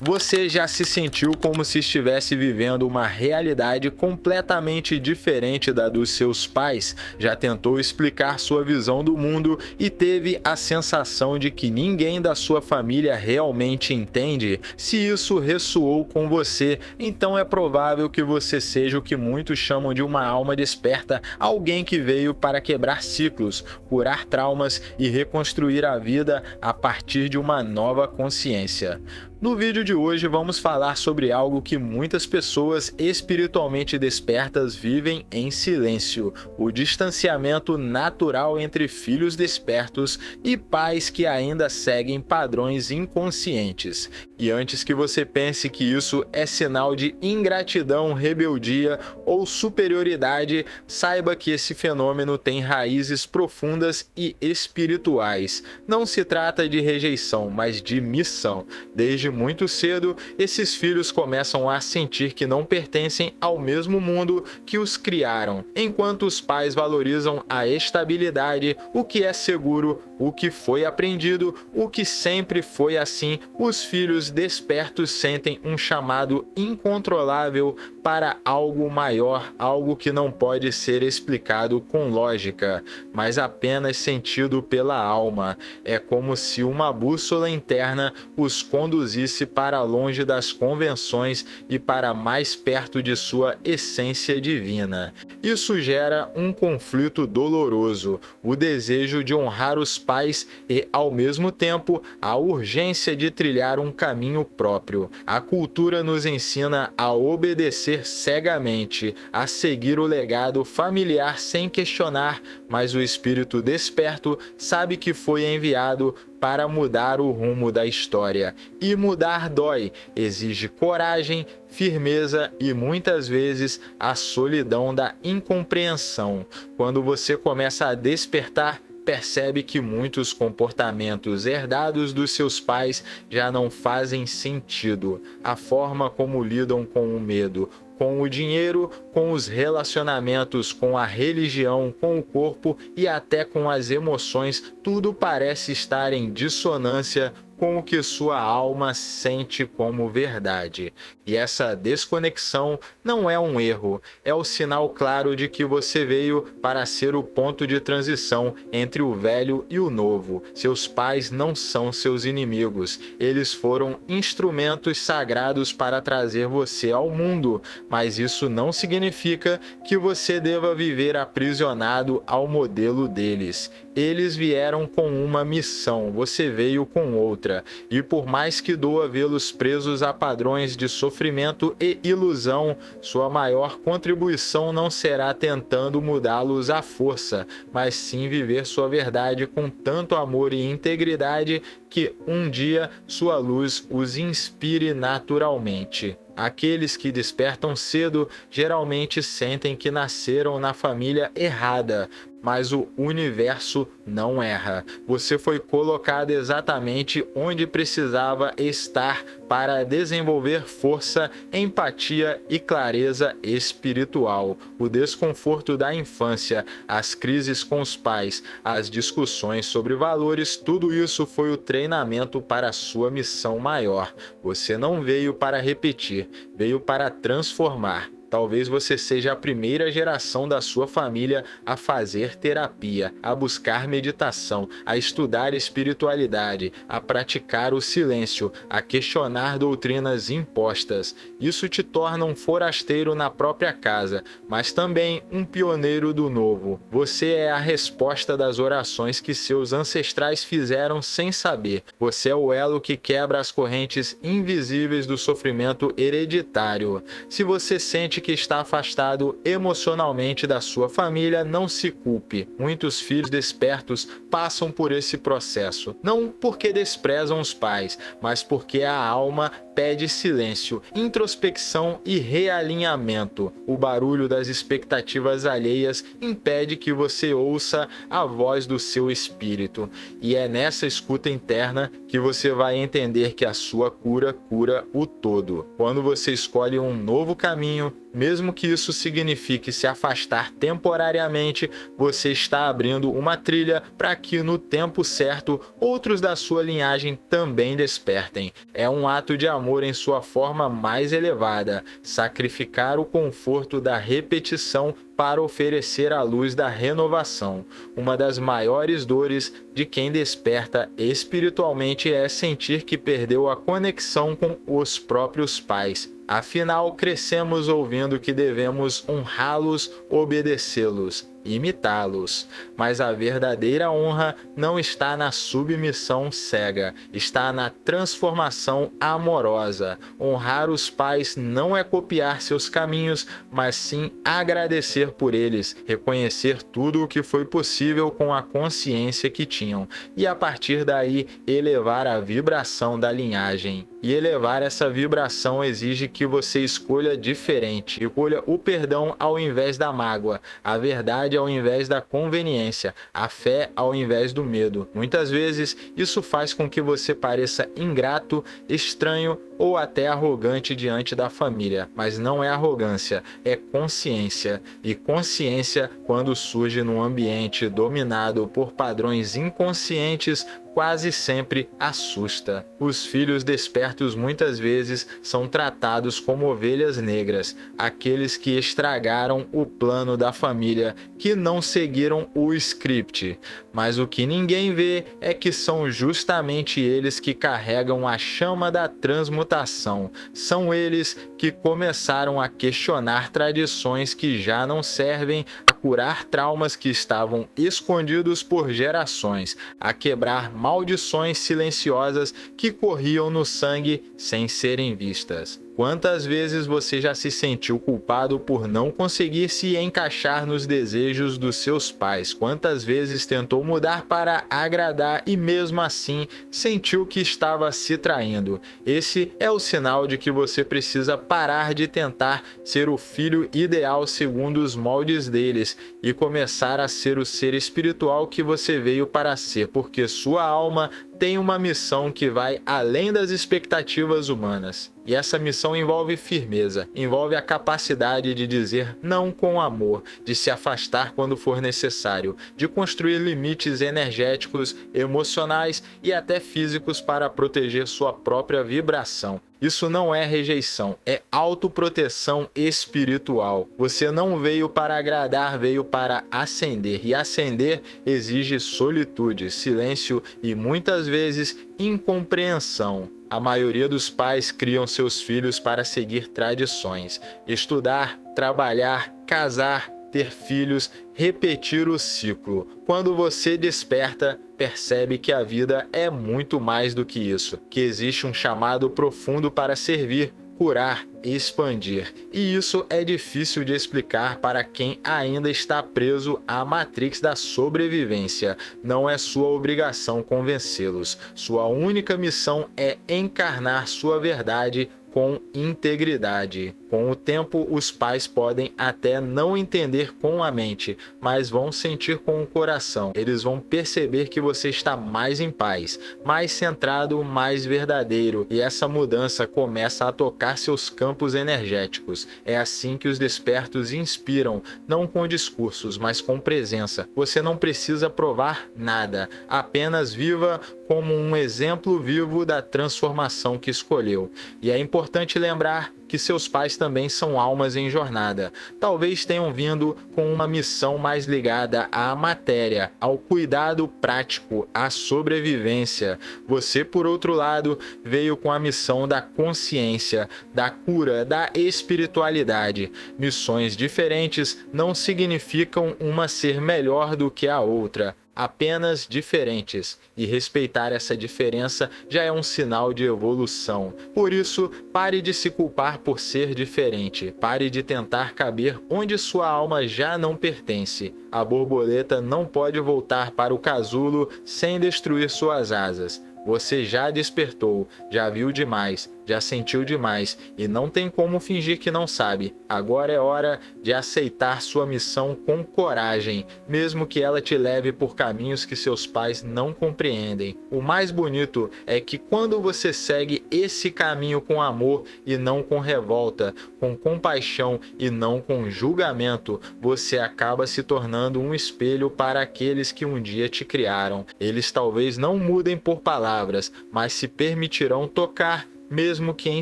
Você já se sentiu como se estivesse vivendo uma realidade completamente diferente da dos seus pais? Já tentou explicar sua visão do mundo e teve a sensação de que ninguém da sua família realmente entende? Se isso ressoou com você, então é provável que você seja o que muitos chamam de uma alma desperta, alguém que veio para quebrar ciclos, curar traumas e reconstruir a vida a partir de uma nova consciência. No vídeo de hoje vamos falar sobre algo que muitas pessoas espiritualmente despertas vivem em silêncio: o distanciamento natural entre filhos despertos e pais que ainda seguem padrões inconscientes. E antes que você pense que isso é sinal de ingratidão, rebeldia ou superioridade, saiba que esse fenômeno tem raízes profundas e espirituais. Não se trata de rejeição, mas de missão. Desde muito cedo, esses filhos começam a sentir que não pertencem ao mesmo mundo que os criaram, enquanto os pais valorizam a estabilidade, o que é seguro, o que foi aprendido, o que sempre foi assim. Os filhos despertos sentem um chamado incontrolável para algo maior, algo que não pode ser explicado com lógica, mas apenas sentido pela alma. É como se uma bússola interna os conduzisse para longe das convenções e para mais perto de sua essência divina. Isso gera um conflito doloroso, o desejo de honrar os pais e, ao mesmo tempo, a urgência de trilhar um caminho próprio. A cultura nos ensina a obedecer cegamente, a seguir o legado familiar sem questionar, mas o espírito desperto sabe que foi enviado para mudar o rumo da história. E mudar dói, exige coragem, firmeza e muitas vezes a solidão da incompreensão. Quando você começa a despertar, percebe que muitos comportamentos herdados dos seus pais já não fazem sentido. A forma como lidam com o medo, com o dinheiro, com os relacionamentos, com a religião, com o corpo e até com as emoções, tudo parece estar em dissonância com o que sua alma sente como verdade. E essa desconexão não é um erro, é o sinal claro de que você veio para ser o ponto de transição entre o velho e o novo. Seus pais não são seus inimigos, eles foram instrumentos sagrados para trazer você ao mundo, mas isso não significa que você deva viver aprisionado ao modelo deles. Eles vieram com uma missão, você veio com outra. E por mais que doa vê-los presos a padrões de sofrimento e ilusão, sua maior contribuição não será tentando mudá-los à força, mas sim viver sua verdade com tanto amor e integridade que um dia sua luz os inspire naturalmente. Aqueles que despertam cedo geralmente sentem que nasceram na família errada, mas o universo não erra. Você foi colocado exatamente onde precisava estar para desenvolver força, empatia e clareza espiritual. O desconforto da infância, as crises com os pais, as discussões sobre valores, tudo isso foi o treinamento para a sua missão maior. Você não veio para repetir, veio para transformar. Talvez você seja a primeira geração da sua família a fazer terapia, a buscar meditação, a estudar espiritualidade, a praticar o silêncio, a questionar doutrinas impostas. Isso te torna um forasteiro na própria casa, mas também um pioneiro do novo. Você é a resposta das orações que seus ancestrais fizeram sem saber. Você é o elo que quebra as correntes invisíveis do sofrimento hereditário. Se você sente que está afastado emocionalmente da sua família, não se culpe. Muitos filhos despertos passam por esse processo, não porque desprezam os pais, mas porque a alma pede silêncio, introspecção e realinhamento. O barulho das expectativas alheias impede que você ouça a voz do seu espírito. E é nessa escuta interna que você vai entender que a sua cura cura o todo. Quando você escolhe um novo caminho, mesmo que isso signifique se afastar temporariamente, você está abrindo uma trilha para que no tempo certo outros da sua linhagem também despertem. É um ato de amor amor em sua forma mais elevada, sacrificar o conforto da repetição para oferecer a luz da renovação. Uma das maiores dores de quem desperta espiritualmente é sentir que perdeu a conexão com os próprios pais. Afinal, crescemos ouvindo que devemos honrá-los, obedecê-los, imitá-los. Mas a verdadeira honra não está na submissão cega, está na transformação amorosa. Honrar os pais não é copiar seus caminhos, mas sim agradecer por eles, reconhecer tudo o que foi possível com a consciência que tinham, e a partir daí elevar a vibração da linhagem. E elevar essa vibração exige que você escolha diferente, escolha o perdão ao invés da mágoa, a verdade ao invés da conveniência, a fé ao invés do medo. Muitas vezes isso faz com que você pareça ingrato, estranho ou até arrogante diante da família, mas não é arrogância, é consciência. E consciência, quando surge num ambiente dominado por padrões inconscientes, quase sempre assusta. Os filhos despertos muitas vezes são tratados como ovelhas negras, aqueles que estragaram o plano da família, que não seguiram o script. Mas o que ninguém vê é que são justamente eles que carregam a chama da transmutação. São eles que começaram a questionar tradições que já não servem, a curar traumas que estavam escondidos por gerações, a quebrar maldições silenciosas que corriam no sangue sem serem vistas. Quantas vezes você já se sentiu culpado por não conseguir se encaixar nos desejos dos seus pais? Quantas vezes tentou mudar para agradar e mesmo assim sentiu que estava se traindo? Esse é o sinal de que você precisa parar de tentar ser o filho ideal segundo os moldes deles e começar a ser o ser espiritual que você veio para ser, porque sua alma tem uma missão que vai além das expectativas humanas. E essa missão envolve firmeza, envolve a capacidade de dizer não com amor, de se afastar quando for necessário, de construir limites energéticos, emocionais e até físicos para proteger sua própria vibração. Isso não é rejeição, é autoproteção espiritual. Você não veio para agradar, veio para ascender. E ascender exige solitude, silêncio e muitas vezes incompreensão. A maioria dos pais criam seus filhos para seguir tradições, estudar, trabalhar, casar, ter filhos, repetir o ciclo. Quando você desperta, percebe que a vida é muito mais do que isso, que existe um chamado profundo para servir, curar e expandir. E isso é difícil de explicar para quem ainda está preso à matrix da sobrevivência. Não é sua obrigação convencê-los. Sua única missão é encarnar sua verdade com integridade. Com o tempo, os pais podem até não entender com a mente, mas vão sentir com o coração. Eles vão perceber que você está mais em paz, mais centrado, mais verdadeiro, e essa mudança começa a tocar seus campos energéticos. É assim que os despertos inspiram, não com discursos, mas com presença. Você não precisa provar nada, apenas viva como um exemplo vivo da transformação que escolheu. E é importante lembrar que seus pais também são almas em jornada. Talvez tenham vindo com uma missão mais ligada à matéria, ao cuidado prático, à sobrevivência. Você, por outro lado, veio com a missão da consciência, da cura, da espiritualidade. Missões diferentes não significam uma ser melhor do que a outra, apenas diferentes, e respeitar essa diferença já é um sinal de evolução. Por isso, pare de se culpar por ser diferente, pare de tentar caber onde sua alma já não pertence. A borboleta não pode voltar para o casulo sem destruir suas asas. Você já despertou, já viu demais, já sentiu demais e não tem como fingir que não sabe. Agora é hora de aceitar sua missão com coragem, mesmo que ela te leve por caminhos que seus pais não compreendem. O mais bonito é que quando você segue esse caminho com amor e não com revolta, com compaixão e não com julgamento, você acaba se tornando um espelho para aqueles que um dia te criaram. Eles talvez não mudem por palavras, mas se permitirão tocar, mesmo que em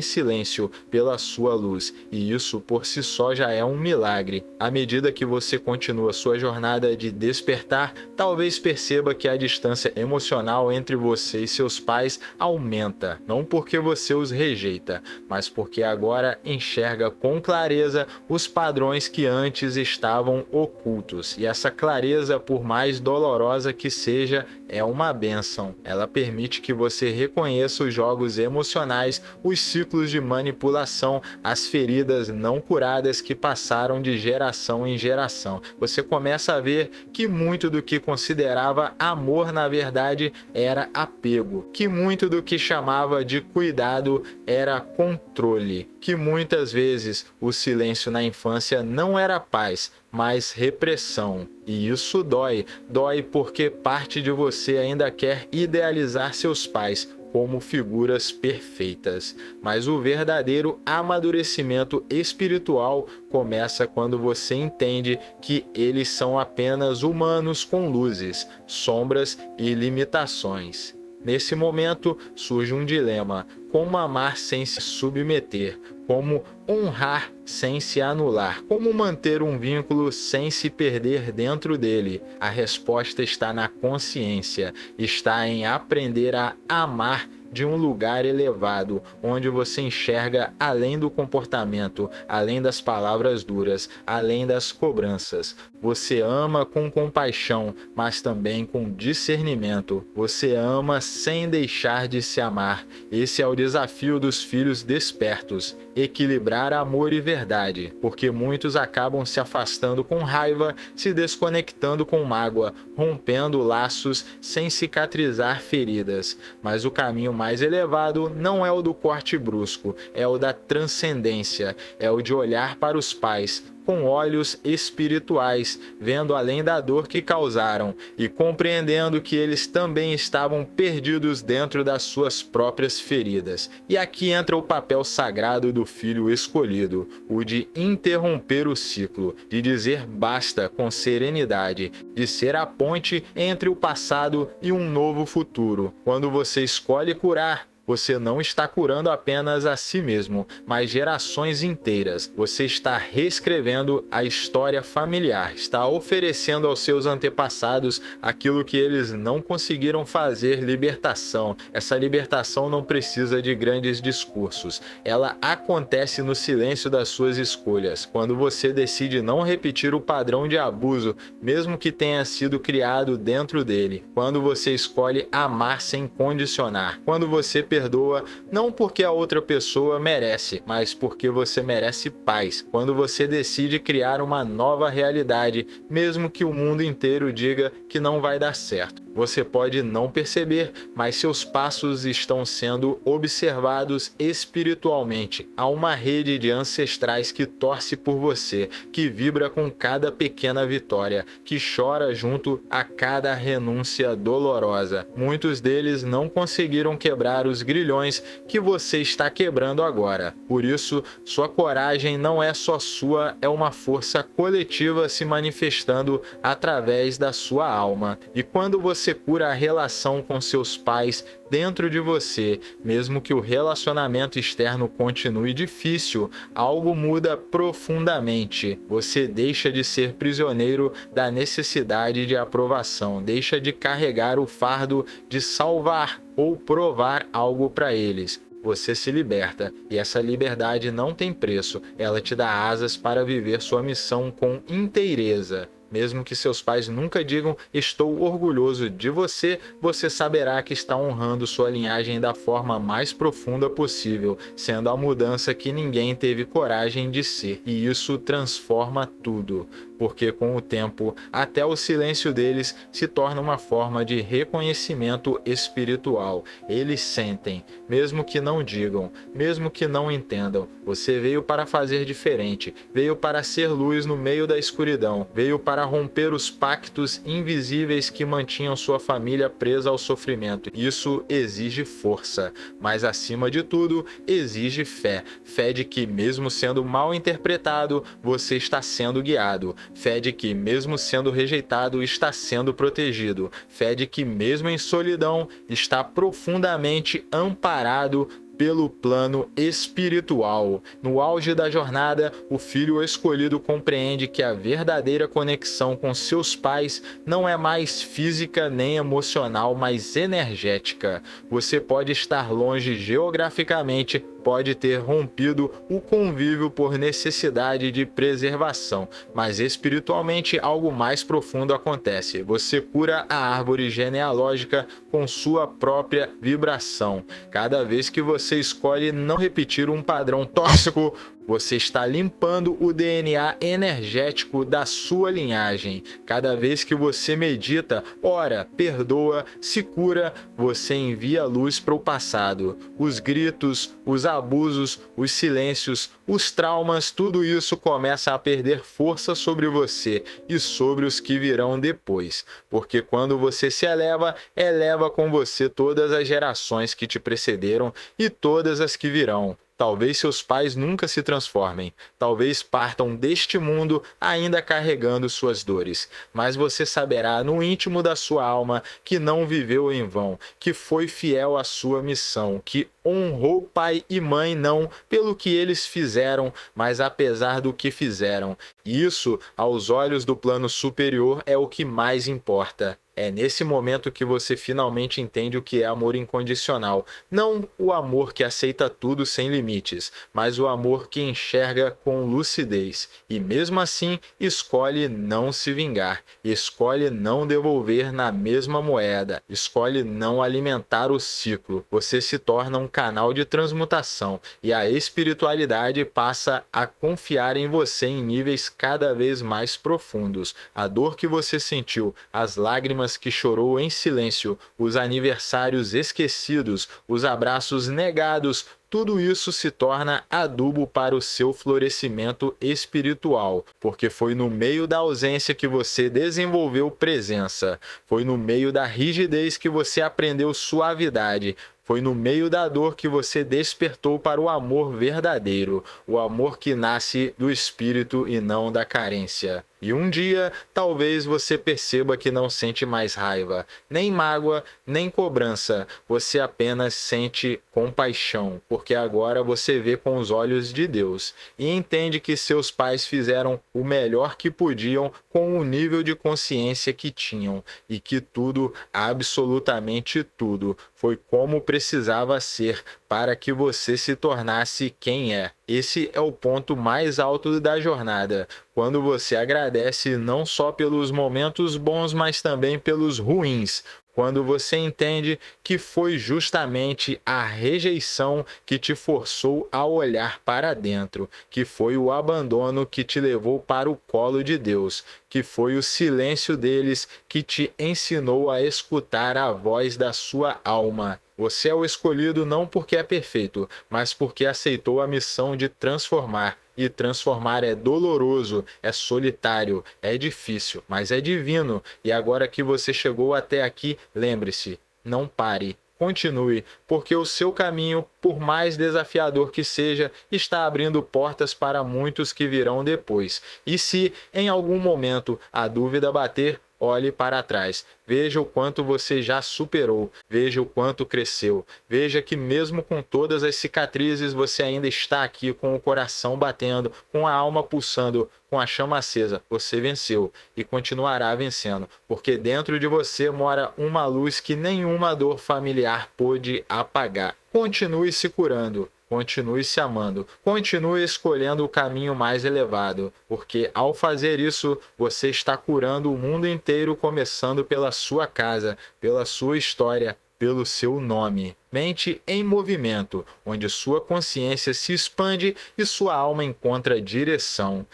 silêncio, pela sua luz, e isso por si só já é um milagre. À medida que você continua sua jornada de despertar, talvez perceba que a distância emocional entre você e seus pais aumenta, não porque você os rejeita, mas porque agora enxerga com clareza os padrões que antes estavam ocultos. E essa clareza, por mais dolorosa que seja, é uma bênção. Ela permite que você reconheça os jogos emocionais, os ciclos de manipulação, as feridas não curadas que passaram de geração em geração. Você começa a ver que muito do que considerava amor, na verdade, era apego, que muito do que chamava de cuidado era controle, que muitas vezes o silêncio na infância não era paz, mas repressão. E isso dói. Dói porque parte de você ainda quer idealizar seus pais como figuras perfeitas. Mas o verdadeiro amadurecimento espiritual começa quando você entende que eles são apenas humanos com luzes, sombras e limitações. Nesse momento surge um dilema: como amar sem se submeter? Como honrar sem se anular? Como manter um vínculo sem se perder dentro dele? A resposta está na consciência, está em aprender a amar de um lugar elevado, onde você enxerga além do comportamento, além das palavras duras, além das cobranças. Você ama com compaixão, mas também com discernimento. Você ama sem deixar de se amar. Esse é o desafio dos filhos despertos: equilibrar amor e verdade, porque muitos acabam se afastando com raiva, se desconectando com mágoa, rompendo laços sem cicatrizar feridas. Mas o caminho mais elevado não é o do corte brusco, é o da transcendência, é o de olhar para os pais com olhos espirituais, vendo além da dor que causaram e compreendendo que eles também estavam perdidos dentro das suas próprias feridas. E aqui entra o papel sagrado do filho escolhido, o de interromper o ciclo, de dizer basta com serenidade, de ser a ponte entre o passado e um novo futuro. Quando você escolhe curar, você não está curando apenas a si mesmo, mas gerações inteiras. Você está reescrevendo a história familiar, está oferecendo aos seus antepassados aquilo que eles não conseguiram fazer: libertação. Essa libertação não precisa de grandes discursos. Ela acontece no silêncio das suas escolhas, quando você decide não repetir o padrão de abuso, mesmo que tenha sido criado dentro dele. Quando você escolhe amar sem condicionar. Quando você perdoa, não porque a outra pessoa merece, mas porque você merece paz. Quando você decide criar uma nova realidade, mesmo que o mundo inteiro diga que não vai dar certo. Você pode não perceber, mas seus passos estão sendo observados espiritualmente. Há uma rede de ancestrais que torce por você, que vibra com cada pequena vitória, que chora junto a cada renúncia dolorosa. Muitos deles não conseguiram quebrar os grilhões que você está quebrando agora. Por isso, sua coragem não é só sua, é uma força coletiva se manifestando através da sua alma. E quando você cura a relação com seus pais dentro de você, mesmo que o relacionamento externo continue difícil, algo muda profundamente. Você deixa de ser prisioneiro da necessidade de aprovação, deixa de carregar o fardo de salvar ou provar algo para eles. Você se liberta, e essa liberdade não tem preço. Ela te dá asas para viver sua missão com inteireza. Mesmo que seus pais nunca digam "estou orgulhoso de você", você saberá que está honrando sua linhagem da forma mais profunda possível, sendo a mudança que ninguém teve coragem de ser. E isso transforma tudo, porque com o tempo, até o silêncio deles se torna uma forma de reconhecimento espiritual. Eles sentem, mesmo que não digam, mesmo que não entendam. Você veio para fazer diferente, veio para ser luz no meio da escuridão, veio para romper os pactos invisíveis que mantinham sua família presa ao sofrimento. Isso exige força, mas acima de tudo, exige fé. Fé de que, mesmo sendo mal interpretado, você está sendo guiado. Fé de que, mesmo sendo rejeitado, está sendo protegido. Fé de que, mesmo em solidão, está profundamente amparado pelo plano espiritual. No auge da jornada, o filho escolhido compreende que a verdadeira conexão com seus pais não é mais física nem emocional, mas energética. Você pode estar longe geograficamente, pode ter rompido o convívio por necessidade de preservação, mas espiritualmente algo mais profundo acontece. Você cura a árvore genealógica com sua própria vibração. Cada vez que você escolhe não repetir um padrão tóxico, você está limpando o DNA energético da sua linhagem. Cada vez que você medita, ora, perdoa, se cura, você envia luz para o passado. Os gritos, os abusos, os silêncios, os traumas, tudo isso começa a perder força sobre você e sobre os que virão depois. Porque quando você se eleva, eleva com você todas as gerações que te precederam e todas as que virão. Talvez seus pais nunca se transformem, talvez partam deste mundo ainda carregando suas dores, mas você saberá no íntimo da sua alma que não viveu em vão, que foi fiel à sua missão, que honrou pai e mãe não pelo que eles fizeram, mas apesar do que fizeram. Isso, aos olhos do plano superior, é o que mais importa. É nesse momento que você finalmente entende o que é amor incondicional. Não o amor que aceita tudo sem limites, mas o amor que enxerga com lucidez. E mesmo assim, escolhe não se vingar. Escolhe não devolver na mesma moeda. Escolhe não alimentar o ciclo. Você se torna um canal de transmutação. E a espiritualidade passa a confiar em você em níveis cada vez mais profundos. A dor que você sentiu, as lágrimas que chorou em silêncio, os aniversários esquecidos, os abraços negados, tudo isso se torna adubo para o seu florescimento espiritual, porque foi no meio da ausência que você desenvolveu presença, foi no meio da rigidez que você aprendeu suavidade, foi no meio da dor que você despertou para o amor verdadeiro, o amor que nasce do espírito e não da carência. E um dia, talvez você perceba que não sente mais raiva, nem mágoa, nem cobrança. Você apenas sente compaixão, porque agora você vê com os olhos de Deus e entende que seus pais fizeram o melhor que podiam com o nível de consciência que tinham e que tudo, absolutamente tudo, foi como precisava ser para que você se tornasse quem é. Esse é o ponto mais alto da jornada, quando você agradece não só pelos momentos bons, mas também pelos ruins. Quando você entende que foi justamente a rejeição que te forçou a olhar para dentro, que foi o abandono que te levou para o colo de Deus, que foi o silêncio deles que te ensinou a escutar a voz da sua alma. Você é o escolhido não porque é perfeito, mas porque aceitou a missão de transformar. E transformar é doloroso, é solitário, é difícil, mas é divino. E agora que você chegou até aqui, lembre-se, não pare. Continue, porque o seu caminho, por mais desafiador que seja, está abrindo portas para muitos que virão depois. E se, em algum momento, a dúvida bater, olhe para trás. Veja o quanto você já superou. Veja o quanto cresceu. Veja que mesmo com todas as cicatrizes, você ainda está aqui com o coração batendo, com a alma pulsando, com a chama acesa. Você venceu e continuará vencendo, porque dentro de você mora uma luz que nenhuma dor familiar pôde apagar. Continue se curando. Continue se amando, continue escolhendo o caminho mais elevado, porque ao fazer isso, você está curando o mundo inteiro, começando pela sua casa, pela sua história, pelo seu nome. Mente em movimento, onde sua consciência se expande e sua alma encontra direção.